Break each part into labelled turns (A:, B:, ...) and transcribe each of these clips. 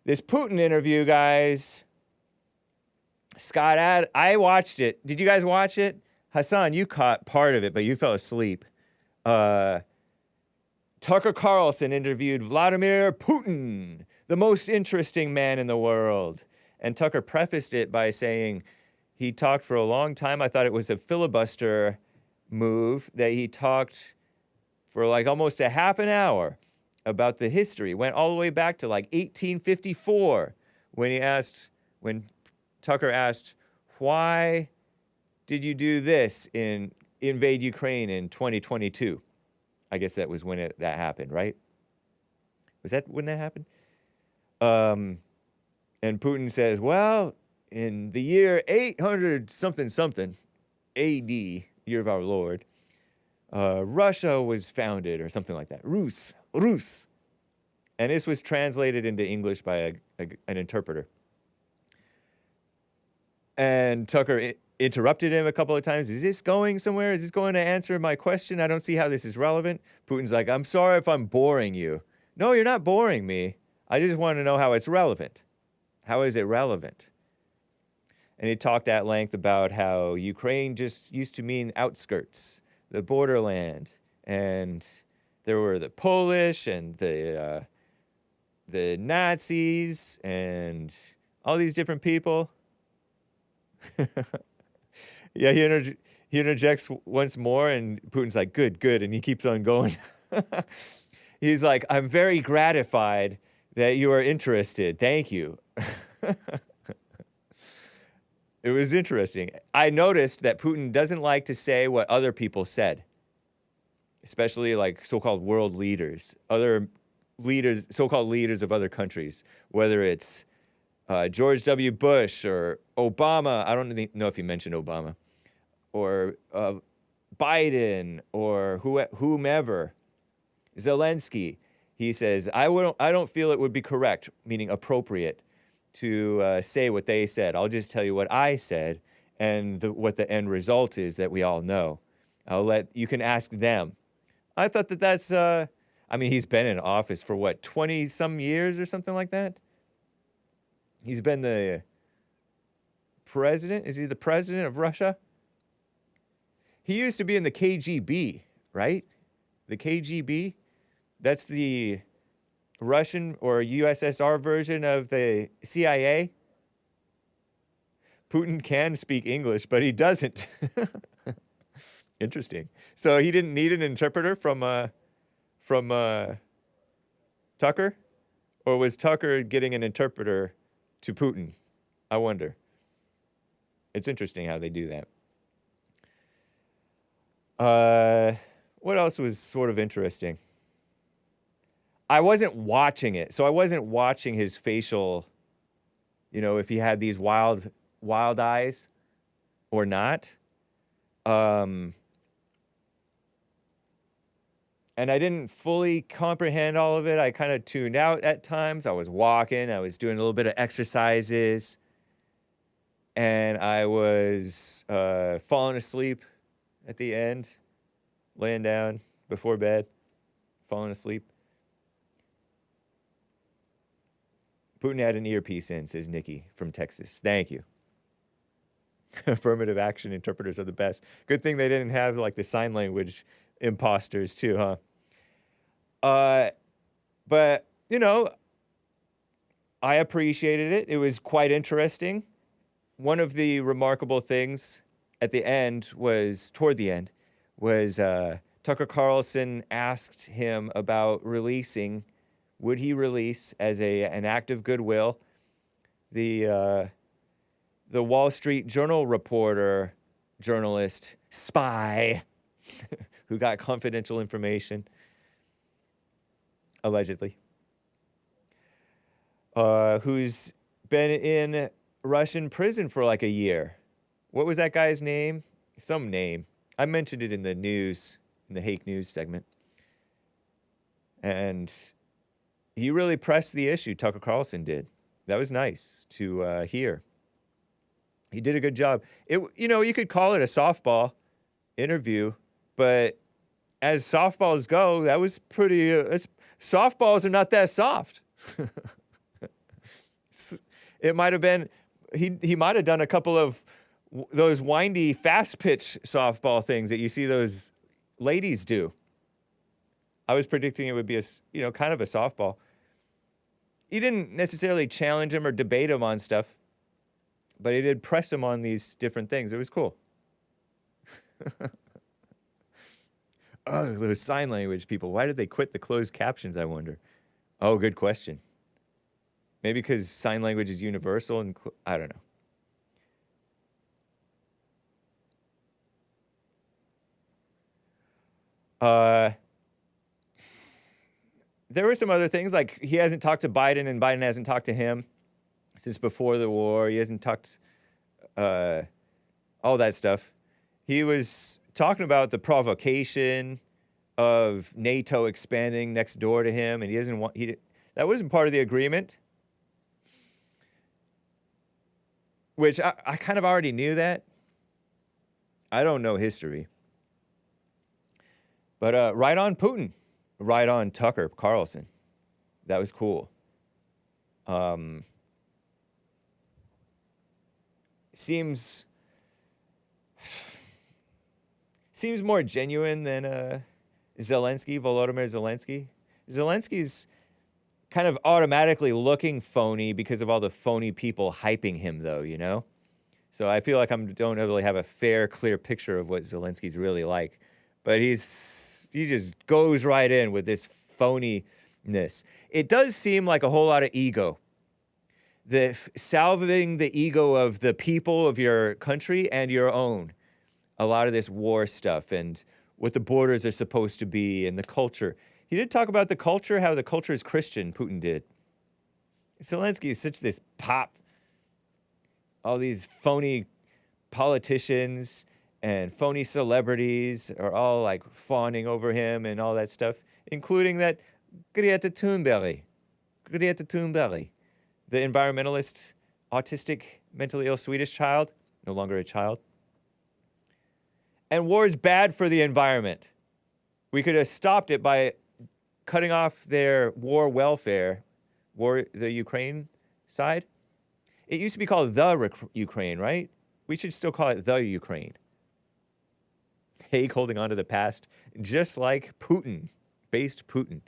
A: This Putin interview, guys. Scott, I watched it. Did you guys watch it? Hassan, you caught part of it, but you fell asleep. Tucker Carlson interviewed Vladimir Putin, the most interesting man in the world. And Tucker prefaced it by saying he talked for a long time. I thought it was a filibuster move that he talked for like almost a half an hour about the history. Went all the way back to like 1854 when Tucker asked, why did you do this invade Ukraine in 2022? I guess that was when that happened, right? Was that when that happened? And Putin says, well, in the year 800 something something AD, year of our Lord, Russia was founded or something like that. Rus. And this was translated into English by an interpreter. And Tucker interrupted him a couple of times. Is this going somewhere? Is this going to answer my question? I don't see how this is relevant. Putin's like, I'm sorry if I'm boring you. No, you're not boring me. I just want to know how it's relevant. How is it relevant? And he talked at length about how Ukraine just used to mean outskirts, the borderland. And there were the Polish and the Nazis and all these different people. Yeah, he interjects once more, and Putin's like, good, and he keeps on going. He's like, I'm very gratified that you are interested. Thank you. It was interesting. I noticed that Putin doesn't like to say what other people said, especially like so-called world leaders, other leaders, so-called leaders of other countries, whether it's George W. Bush or Obama. I don't know if he mentioned Obama, or Biden or whomever, Zelensky. He says, I don't feel it would be correct, meaning appropriate, to say what they said. I'll just tell you what I said, and what the end result is that we all know. You can ask them. I thought that's, I mean, he's been in office for what, 20 some years or something like that? He's been the president. Is he the president of Russia? He used to be in the KGB, right? The KGB? That's the Russian or USSR version of the CIA. Putin can speak English, but he doesn't. Interesting. So he didn't need an interpreter from Tucker? Or was Tucker getting an interpreter to Putin? I wonder. It's interesting how they do that. What else was sort of interesting? I wasn't watching it, so I wasn't watching his facial, if he had these wild eyes or not. And I didn't fully comprehend all of it. I kind of tuned out at times. I was walking. I was doing a little bit of exercises. And I was falling asleep at the end, laying down before bed, falling asleep. Putin had an earpiece in, says Nikki from Texas. Thank you. Affirmative action interpreters are the best. Good thing they didn't have like the sign language imposters too, huh? But, I appreciated it. It was quite interesting. One of the remarkable things at the end toward the end, Tucker Carlson asked him about would he release as an act of goodwill the Wall Street Journal journalist, spy, who got confidential information, allegedly, who's been in Russian prison for like a year. What was that guy's name? Some name. I mentioned it in the news, in the Hake news segment. And he really pressed the issue, Tucker Carlson did. That was nice to hear. He did a good job. You could call it a softball interview, but as softballs go, that was pretty... softballs are not that soft. It might have been, he might have done a couple of those windy, fast pitch softball things that you see those ladies do. I was predicting it would be kind of a softball. He didn't necessarily challenge him or debate him on stuff, but he did press him on these different things. It was cool. Oh, those sign language people. Why did they quit the closed captions, I wonder? Oh, good question. Maybe because sign language is universal and I don't know. There were some other things, like he hasn't talked to Biden and Biden hasn't talked to him since before the war. He hasn't talked, all that stuff. He was talking about the provocation of NATO expanding next door to him, and he doesn't want, that wasn't part of the agreement, which I kind of already knew that. I don't know history. But right on Putin. Right on Tucker Carlson. That was cool. Seems more genuine than Volodymyr Zelensky. Zelensky's kind of automatically looking phony because of all the phony people hyping him, though, you know? So I feel like I don't really have a fair, clear picture of what Zelensky's really like. But he just goes right in with this phoniness. It does seem like a whole lot of ego. Salving the ego of the people of your country and your own. A lot of this war stuff and what the borders are supposed to be and the culture. He did talk about the culture, how the culture is Christian, Putin did. Zelensky is such this pop. All these phony politicians and phony celebrities are all like fawning over him and all that stuff, including that Greta Thunberg, the environmentalist, autistic, mentally ill Swedish child, no longer a child. And war is bad for the environment. We could have stopped it by cutting off their war welfare, the Ukraine side. It used to be called the Ukraine, right? We should still call it the Ukraine. Hake holding on to the past, just like Putin, based Putin.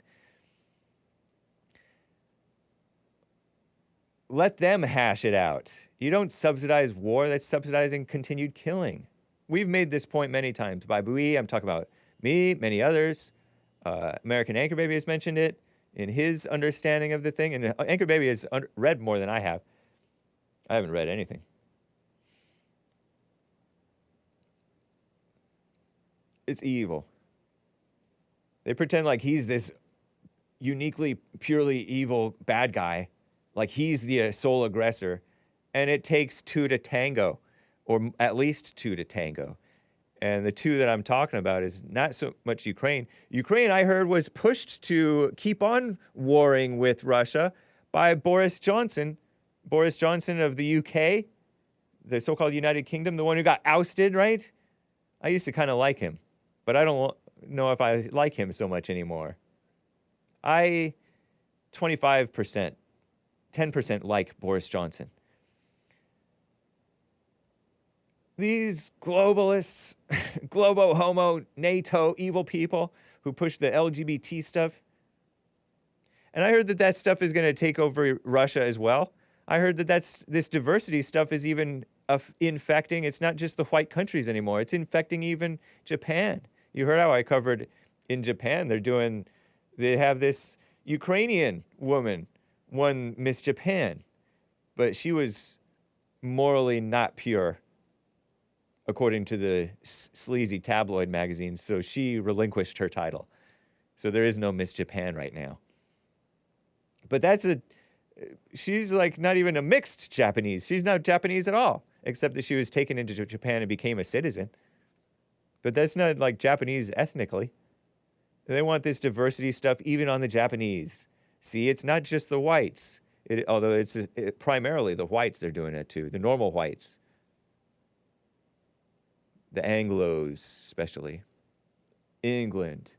A: Let them hash it out. You don't subsidize war, that's subsidizing continued killing. We've made this point many times. By we, I'm talking about me, many others. American Anchor Baby has mentioned it in his understanding of the thing. And Anchor Baby has read more than I have. I haven't read anything. It's evil. They pretend like he's this uniquely, purely evil bad guy, like he's the sole aggressor, and it takes two to tango, or at least two to tango. And the two that I'm talking about is not so much Ukraine. Ukraine, I heard, was pushed to keep on warring with Russia by Boris Johnson of the UK, the so-called United Kingdom, the one who got ousted, right? I used to kind of like him. But I don't know if I like him so much anymore. 25%, 10% like Boris Johnson. These globalists, globo homo, NATO, evil people who push the LGBT stuff. And I heard that stuff is going to take over Russia as well. I heard that this diversity stuff is even infecting. It's not just the white countries anymore. It's infecting even Japan. You heard how I covered in Japan. They have this Ukrainian woman won Miss Japan, but she was morally not pure, according to the sleazy tabloid magazines. So she relinquished her title. So there is no Miss Japan right now. But she's like not even a mixed Japanese. She's not Japanese at all, except that she was taken into Japan and became a citizen. But that's not like Japanese ethnically. They want this diversity stuff even on the Japanese. See, it's not just the whites. Although it's primarily the whites they're doing it to, the normal whites. The Anglos, especially. England,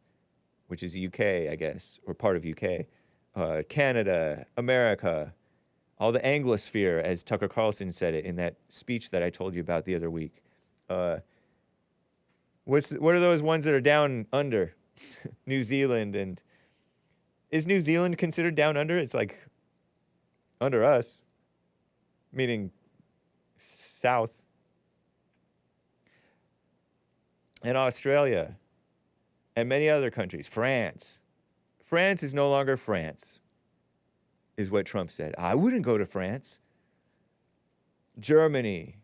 A: which is UK, I guess, or part of UK. Canada, America, all the Anglosphere, as Tucker Carlson said it in that speech that I told you about the other week. What are those ones that are down under? New Zealand, and is New Zealand considered down under? It's like under us, meaning south. And Australia, and many other countries. France. France is no longer France, is what Trump said. I wouldn't go to France. Germany.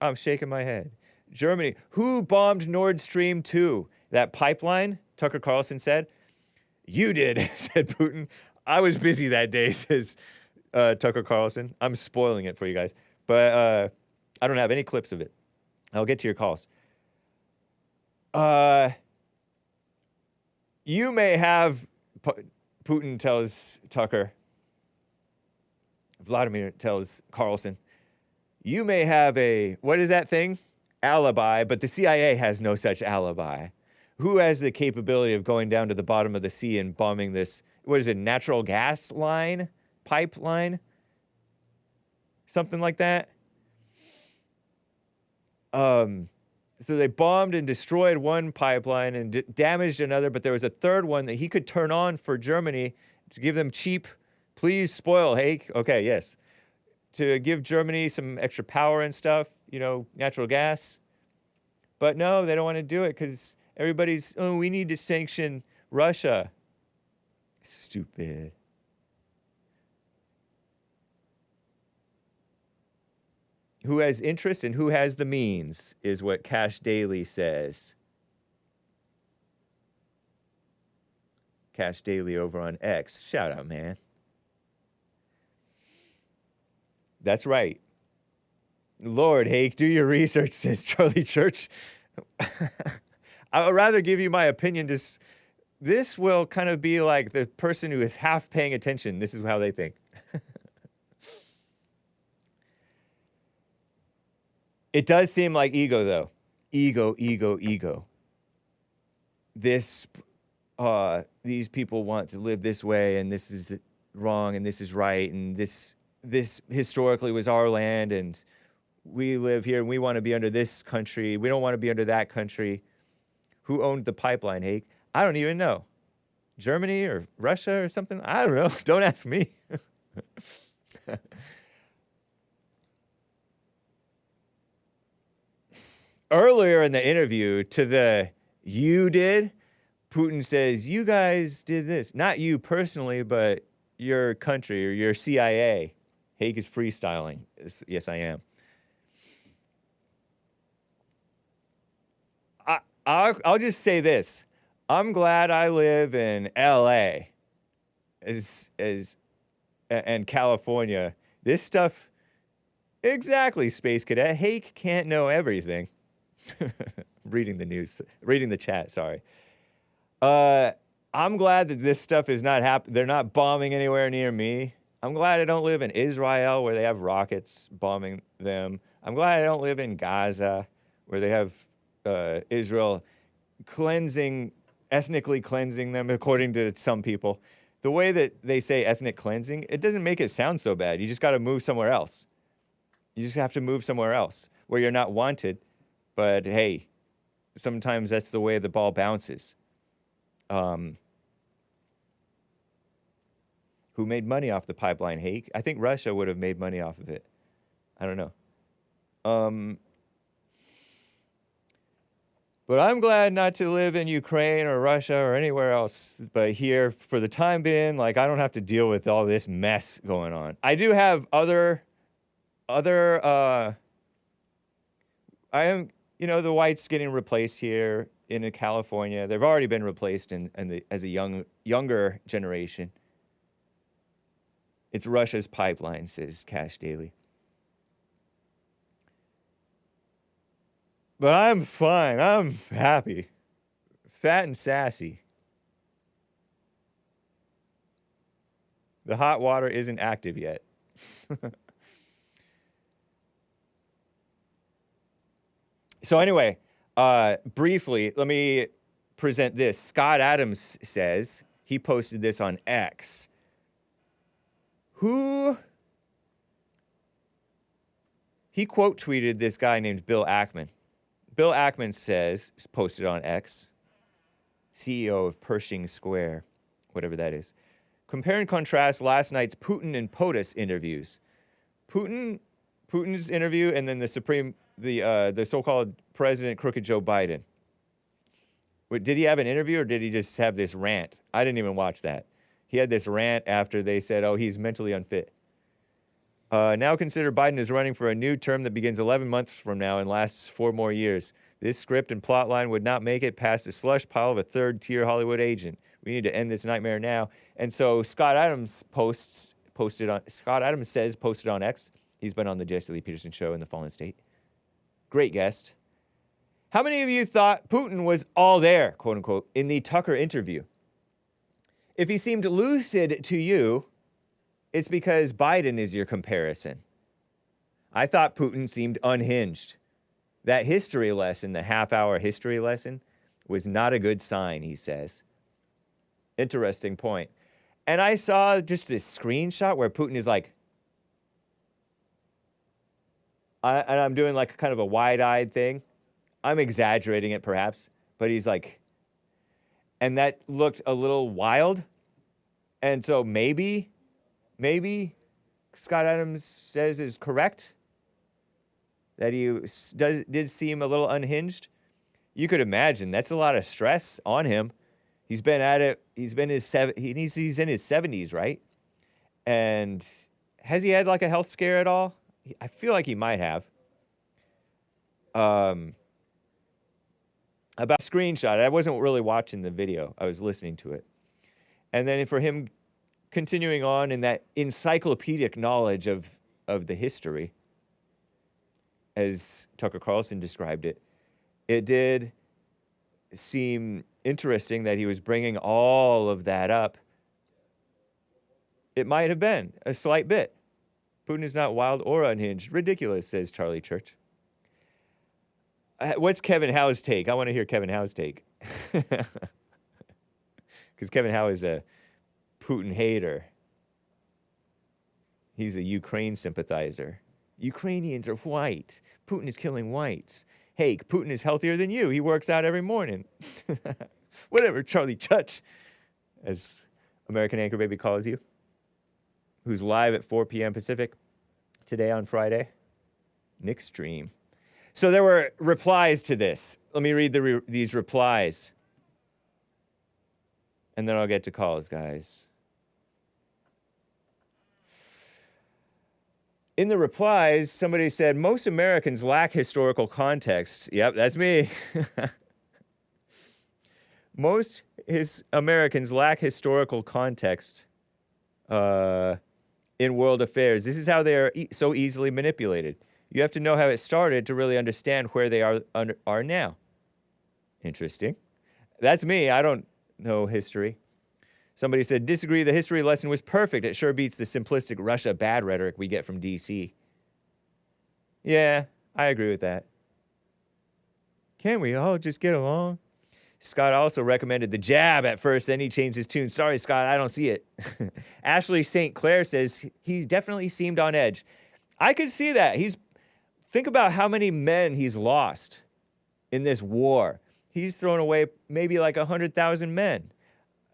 A: I'm shaking my head. Germany. Who bombed Nord Stream 2? That pipeline, Tucker Carlson said. You did, said Putin. I was busy that day, says Tucker Carlson. I'm spoiling it for you guys. But I don't have any clips of it. I'll get to your calls. You may have, Putin tells Tucker, Vladimir tells Carlson, you may have a, what is that thing? Alibi, but the CIA has no such alibi. Who has the capability of going down to the bottom of the sea and bombing this, what is it, natural gas line? Pipeline? Something like that? So they bombed and destroyed one pipeline and damaged another, but there was a third one that he could turn on for Germany to give them cheap, please spoil, Hake. Okay, yes. To give Germany some extra power and stuff, you know, natural gas. But no, they don't want to do it because everybody's, oh, we need to sanction Russia. Stupid. Who has interest and who has the means is what Cash Daily says. Cash Daily over on X. Shout out, man. That's right. Lord, Hake, do your research, says Charlie Church. I would rather give you my opinion. Just this will kind of be like the person who is half paying attention. This is how they think. It does seem like ego, though. Ego, ego, ego. This, these people want to live this way, and this is wrong, and this is right, and this historically was our land, and we live here, and we want to be under this country. We don't want to be under that country. Who owned the pipeline, Hake? I don't even know. Germany or Russia or something? I don't know. Don't ask me. Earlier in the interview to the you did, Putin says, you guys did this. Not you personally, but your country or your CIA. Hake is freestyling. Yes, I am. I'll just say this. I'm glad I live in LA and California. This stuff, exactly, Space Cadet. Hake can't know everything. Reading the news, reading the chat, sorry. I'm glad that this stuff is not happening. They're not bombing anywhere near me. I'm glad I don't live in Israel where they have rockets bombing them. I'm glad I don't live in Gaza where they have Israel ethnically cleansing them, according to some people. The way that they say ethnic cleansing, it doesn't make it sound so bad. You just got to move somewhere else. You just have to move somewhere else where you're not wanted. But hey, sometimes that's the way the ball bounces. Who made money off the pipeline, Hake? I think Russia would have made money off of it. I don't know. But I'm glad not to live in Ukraine or Russia or anywhere else. But here, for the time being, like, I don't have to deal with all this mess going on. I do have the whites getting replaced here in California. They've already been replaced as a younger generation. It's Russia's pipeline, says Cash Daily. But I'm fine. I'm happy. Fat and sassy. The hot water isn't active yet. So anyway, briefly, let me present this. Scott Adams says, he posted this on X. He quote tweeted this guy named Bill Ackman. Bill Ackman says, posted on X, CEO of Pershing Square, whatever that is. Compare and contrast last night's Putin and POTUS interviews. Putin's interview, and then the so-called President Crooked Joe Biden. Did he have an interview, or did he just have this rant? I didn't even watch that. He had this rant after they said, oh, he's mentally unfit. Now consider Biden is running for a new term that begins 11 months from now and lasts 4 more years. This script and plot line would not make it past the slush pile of a third-tier Hollywood agent. We need to end this nightmare now. And so Scott Adams posted on X. He's been on the Jesse Lee Peterson show in the Fallen State. Great guest. How many of you thought Putin was all there, quote unquote, in the Tucker interview? If he seemed lucid to you, it's because Biden is your comparison. I thought Putin seemed unhinged. That history lesson, the half-hour history lesson, was not a good sign, he says. Interesting point. And I saw just this screenshot where Putin is like, and I'm doing like kind of a wide-eyed thing. I'm exaggerating it perhaps, but he's like, and that looked a little wild. And so maybe Scott Adams says is correct, that he did seem a little unhinged. You could imagine that's a lot of stress on him. He's been at it. He's in his 70s, right? And has he had like a health scare at all? I feel like he might have. About screenshot, I wasn't really watching the video. I was listening to it. And then for him continuing on in that encyclopedic knowledge of the history, as Tucker Carlson described it, it did seem interesting that he was bringing all of that up. It might have been a slight bit. Putin is not wild or unhinged. Ridiculous, says Charlie Church. What's Kevin Howe's take? I want to hear Kevin Howe's take. Because Kevin Howe is a Putin hater. He's a Ukraine sympathizer. Ukrainians are white. Putin is killing whites. Hake, Putin is healthier than you. He works out every morning. Whatever, Charlie Church, as American Anchor Baby calls you, who's live at 4 p.m. Pacific today on Friday. Nick's stream. So there were replies to this. Let me read these replies. And then I'll get to calls, guys. In the replies, somebody said, most Americans lack historical context. Yep, that's me. Most Americans lack historical context in world affairs. This is how they are so easily manipulated. You have to know how it started to really understand where they are now. Interesting. That's me. I don't know history. Somebody said, disagree, the history lesson was perfect. It sure beats the simplistic Russia bad rhetoric we get from D.C. Yeah, I agree with that. Can't we all just get along? Scott also recommended the jab at first, then he changed his tune. Sorry, Scott, I don't see it. Ashley St. Clair says, he definitely seemed on edge. I could see that. Think about how many men he's lost in this war. He's thrown away maybe like 100,000 men.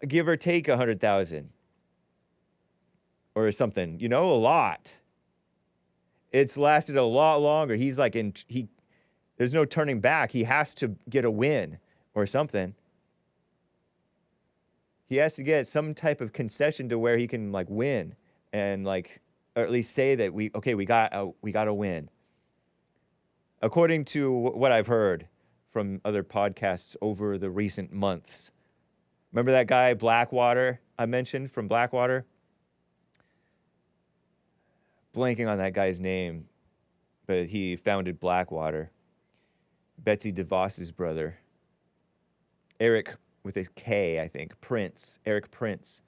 A: Give or take 100,000 or something, a lot. It's lasted a lot longer. He's like there's no turning back. He has to get a win or something. He has to get some type of concession to where he can like win and or at least say that we got a win. According to what I've heard from other podcasts over the recent months. Remember that guy, Blackwater, I mentioned from Blackwater? Blanking on that guy's name, but he founded Blackwater. Betsy DeVos's brother. Eric, with a K, I think. Prince. Eric Prince.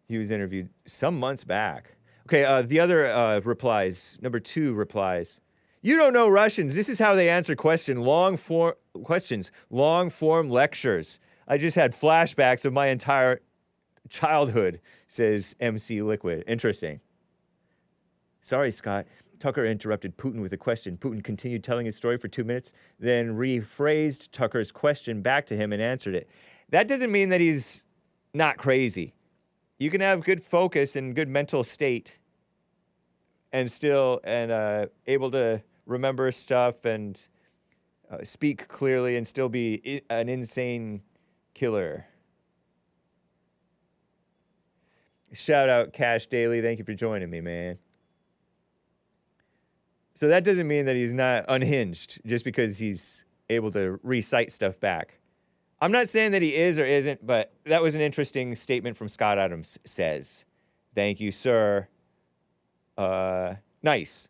A: He was interviewed some months back. Okay, the other replies, number 2 replies. You don't know Russians. This is how they answer questions, long-form lectures. I just had flashbacks of my entire childhood, says MC Liquid. Interesting. Sorry, Scott. Tucker interrupted Putin with a question. Putin continued telling his story for 2 minutes, then rephrased Tucker's question back to him and answered it. That doesn't mean that he's not crazy. You can have good focus and good mental state and still able to remember stuff and speak clearly and still be an insane killer. Shout out Cash Daily. Thank you for joining me, man. So that doesn't mean that he's not unhinged just because he's able to recite stuff back. I'm not saying that he is or isn't, but that was an interesting statement from Scott Adams says. Thank you, sir. Nice.